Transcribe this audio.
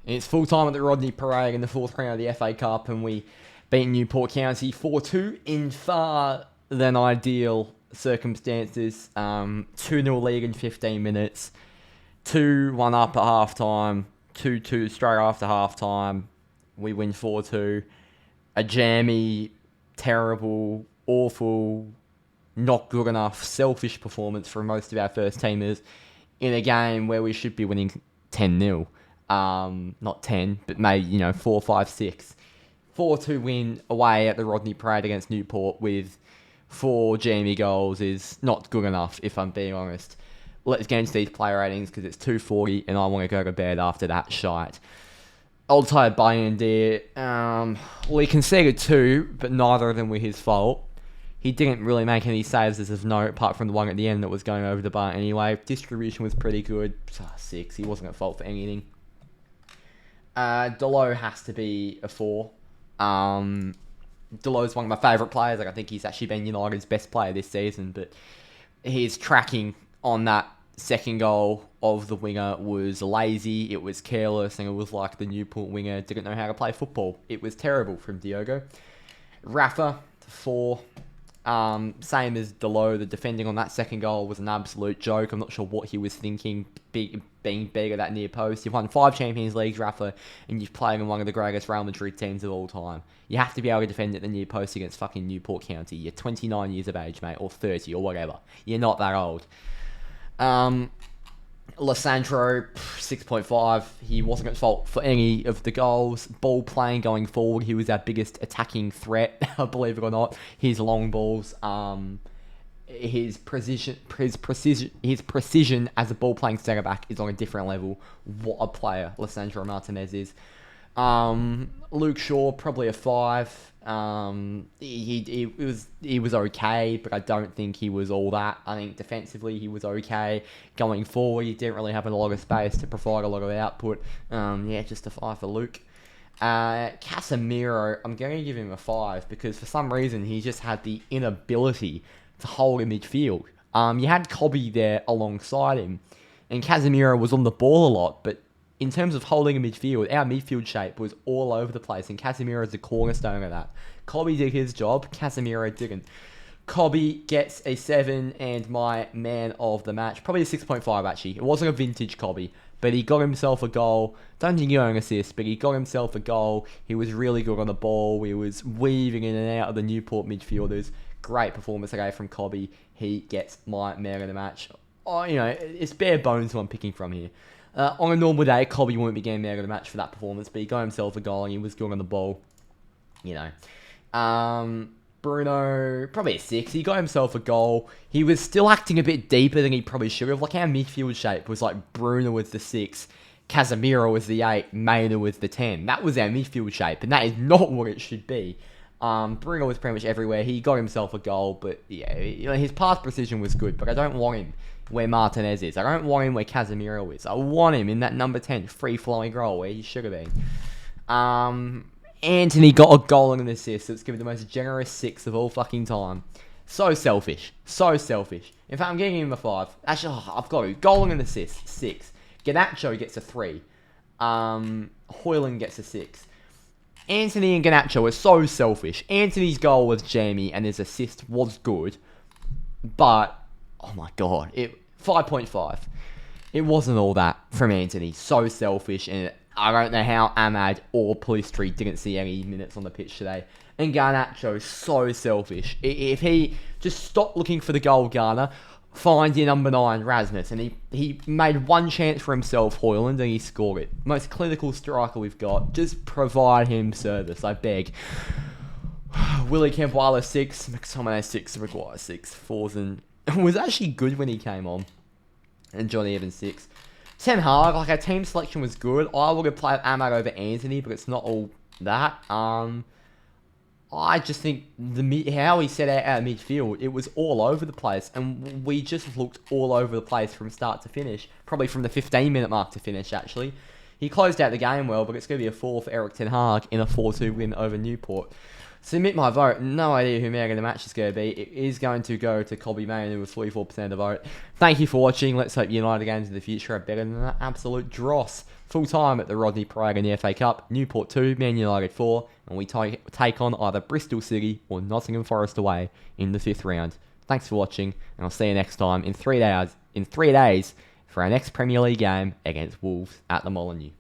It's full time at the Rodney Parade in the fourth round of the FA Cup, and we beat Newport County 4-2 in far than ideal circumstances. 2-0 lead in 15 minutes, 2-1 up at half time, 2-2 straight after half time. We win 4-2. A jammy, terrible, awful, not good enough, selfish performance from most of our first teamers in a game where we should be winning 10-0. Not 10, but maybe, 4, 5, 6. 4-2 win away at the Rodney Parade against Newport with 4 jammy goals is not good enough, if I'm being honest. Let's get into these player ratings because it's 2:40 and I want to go to bed after that shite. Old tired Bayern there. We conceded 2, but neither of them were his fault. He didn't really make any saves as of note, apart from the one at the end that was going over the bar anyway. Distribution was pretty good. 6. He wasn't at fault for anything. Delo has to be a 4. Delo's one of my favourite players. I think he's actually been United's best player this season, but his tracking on that second goal of the winger was lazy, it was careless, and it was like the Newport winger didn't know how to play football. It was terrible from Diogo. Rafa, 4. Same as Delo, the defending on that second goal was an absolute joke. I'm not sure what he was thinking, being big at that near post. You've won 5 Champions Leagues, Rafa, and you've played in one of the greatest Real Madrid teams of all time. You have to be able to defend at the near post against fucking Newport County. You're 29 years of age, mate, or 30, or whatever. You're not that old. Lissandro, 6.5. He wasn't at fault for any of the goals. Ball playing going forward, he was our biggest attacking threat, believe it or not. His long balls, his precision as a ball playing centre back is on a different level. What a player Lissandro Martinez is. Luke Shaw, probably a 5. He was okay, but I don't think he was all that. I think defensively he was okay. Going forward, he didn't really have a lot of space to provide a lot of output. Just a 5 for Luke. Casemiro, I'm going to give him a 5 because for some reason he just had the inability to hold in midfield. You had Cobby there alongside him, and Casemiro was on the ball a lot, but in terms of holding a midfield, our midfield shape was all over the place, and Casemiro is the cornerstone of that. Cobby did his job, Casemiro didn't. Cobby gets a 7, and my man of the match, probably a 6.5 actually. It wasn't a vintage Cobby, but he got himself a goal. Don't think he got an assist, but he got himself a goal. He was really good on the ball. He was weaving in and out of the Newport midfielders. Great performance today from Cobby. He gets my man of the match. It's bare bones who I'm picking from here. On a normal day, Cobby won't be getting man of the match for that performance, but he got himself a goal and he was good on the ball. Bruno, probably a 6. He got himself a goal. He was still acting a bit deeper than he probably should have. Like, our midfield shape was like Bruno was the 6, Casemiro was the 8, Maynard was the 10. That was our midfield shape, and that is not what it should be. Bruno was pretty much everywhere. He got himself a goal, but his pass precision was good, but I don't want him where Martinez is. I don't want him where Casemiro is. I want him in that number 10 free-flowing role where he should have been. Anthony got a goal and an assist. It's given the most generous 6 of all fucking time. So selfish. So selfish. In fact, I'm giving him a 5. Actually, I've got to. Goal and an assist, 6. Garnacho gets a 3. Hoyland gets a 6. Anthony and Garnacho are so selfish. Anthony's goal was jammy and his assist was good. But, oh my god, 5.5. It wasn't all that from Anthony. So selfish, and I don't know how Ahmad or Polistri didn't see any minutes on the pitch today. And Garnacho, so selfish. If he just stopped looking for the goal, Garner, find your number 9, Rasmus. And he made one chance for himself, Hoyland, and he scored it. Most clinical striker we've got. Just provide him service, I beg. Willie Campbell 6, McTominay 6, Maguire 6, Forzen was actually good when he came on. And Johnny Evans 6. Ten Hag, our team selection was good. I would have played Ahmad over Anthony, but it's not all that. I just think how he set out our midfield, it was all over the place, and we just looked all over the place from start to finish. Probably from the 15-minute mark to finish, actually. He closed out the game well, but it's going to be a 4 for Eric Ten Hag in a 4-2 win over Newport. Submit my vote. No idea who man of the match is going to be. It is going to go to Cobby Maynard with 44% of the vote. Thank you for watching. Let's hope United games in the future are better than that absolute dross. Full time at the Rodney Parade in the FA Cup. Newport 2, Man United 4, and we take on either Bristol City or Nottingham Forest away in the 5th round. Thanks for watching, and I'll see you next time in 3 days for our next Premier League game against Wolves at the Molineux.